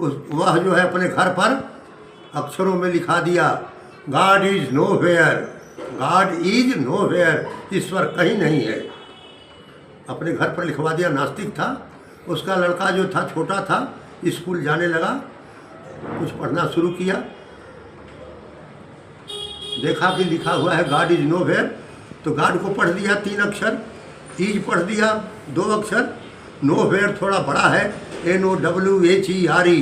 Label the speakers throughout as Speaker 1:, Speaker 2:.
Speaker 1: वह जो है अपने घर पर अक्षरों में लिखा दिया, God is nowhere, God is nowhere, ईश्वर कहीं नहीं है। अपने घर पर लिखवा दिया। नास्तिक था। उसका लड़का जो था छोटा था, स्कूल जाने लगा, कुछ पढ़ना शुरू किया, देखा कि लिखा हुआ है गॉड इज नो वेयर, तो गॉड को पढ़ दिया 3 अक्षर, इज पढ़ दिया 2 अक्षर, नो वेयर थोड़ा बड़ा है NOWHERE,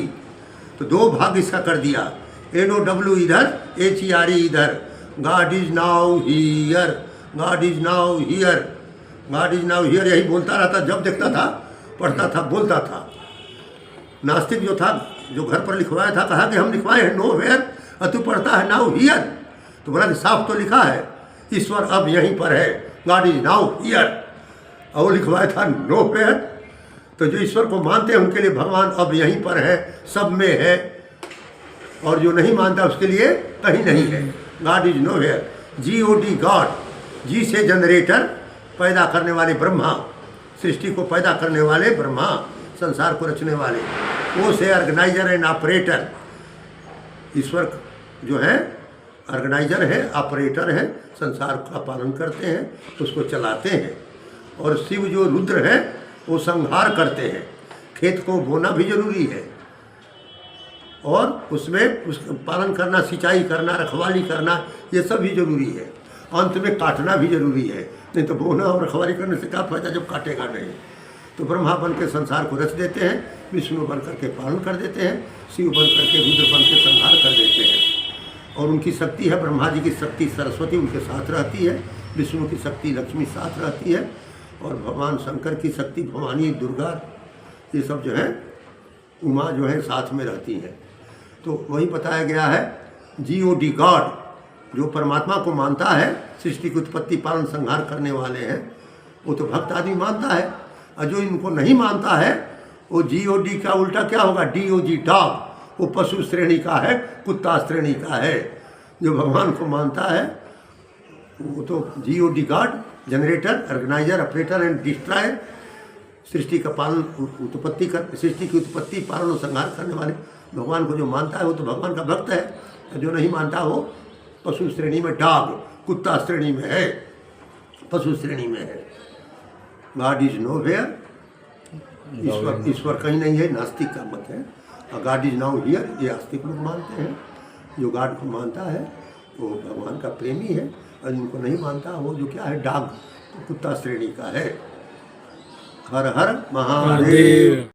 Speaker 1: तो 2 भाग इसका कर दिया, NOW इधर, HERE इधर, God is now here, God is now here, God is now here, यही बोलता रहता। जब देखता था, पढ़ता था, बोलता था। नास्तिक जो था, जो घर पर लिखवाया था, कहा कि हम लिखवाए हैं नो वेयर और तू पढ़ता है नाउ हियर। तो बोला कि साफ तो लिखा है ईश्वर अब यहीं पर है, गॉड इज नाउ हियर, और वो लिखवाया था नो वेयर। तो जो ईश्वर को मानते हैं उनके लिए भगवान अब यहीं पर है, सब में है, और जो नहीं मानता उसके लिए कहीं नहीं है। God is nowhere. GOD God, G से जनरेटर, पैदा करने वाले ब्रह्मा, सृष्टि को पैदा करने वाले ब्रह्मा, संसार को रचने वाले। ओ से ऑर्गेनाइजर एंड ऑपरेटर। ईश्वर जो है ऑर्गेनाइजर है, ऑपरेटर है, संसार का पालन करते हैं, उसको चलाते हैं। और शिव जो रुद्र है वो संहार करते हैं। खेत को बोना भी जरूरी है और उसमें उसका पालन करना, सिंचाई करना, रखवाली करना, ये सब भी जरूरी है। अंत में काटना भी जरूरी है, नहीं तो बोना और रखवाली करने से क्या फायदा जब काटेगा नहीं। तो ब्रह्मा बन के संसार को रच देते हैं, विष्णु बन करके पालन कर देते हैं, शिव बन करके, रुद्र बन के संहार कर देते हैं। और उनकी शक्ति है, ब्रह्मा जी की शक्ति सरस्वती उनके साथ रहती है, विष्णु की शक्ति लक्ष्मी साथ रहती है, और भगवान शंकर की शक्ति भवानी, दुर्गा, ये सब जो है उमा जो है साथ में रहती हैं। तो वही बताया गया है GOD गॉड, जो परमात्मा को मानता है, सृष्टि की उत्पत्ति पालन संहार करने वाले हैं, वो तो भक्त आदमी मानता है। और जो इनको नहीं मानता है वो GOD का उल्टा क्या होगा, DOG डॉग, वो पशु श्रेणी का है, कुत्ता श्रेणी का है। जो भगवान को मानता है वो तो GOD God, generator, organiser, operator and destroyer, सृष्टि का पालन, उत्पत्ति कर, सृष्टि की उत्पत्ति पालन और संहार करने वाले भगवान को जो मानता है वो तो भगवान का भक्त है। जो नहीं मानता वो पशु श्रेणी में, डॉग, कुत्ता श्रेणी में है, पशु श्रेणी में है। गॉड इज नो वेयर, ईश्वर कहीं नहीं है, नास्तिक का मत है। और गॉड इज नाउ हियर, ये आस्तिक लोग मानते हैं। जो गॉड को मानता है वो भगवान का प्रेमी है, और जिनको नहीं मानता वो जो क्या है, डॉग, कुत्ता श्रेणी का है। हर हर महादेव।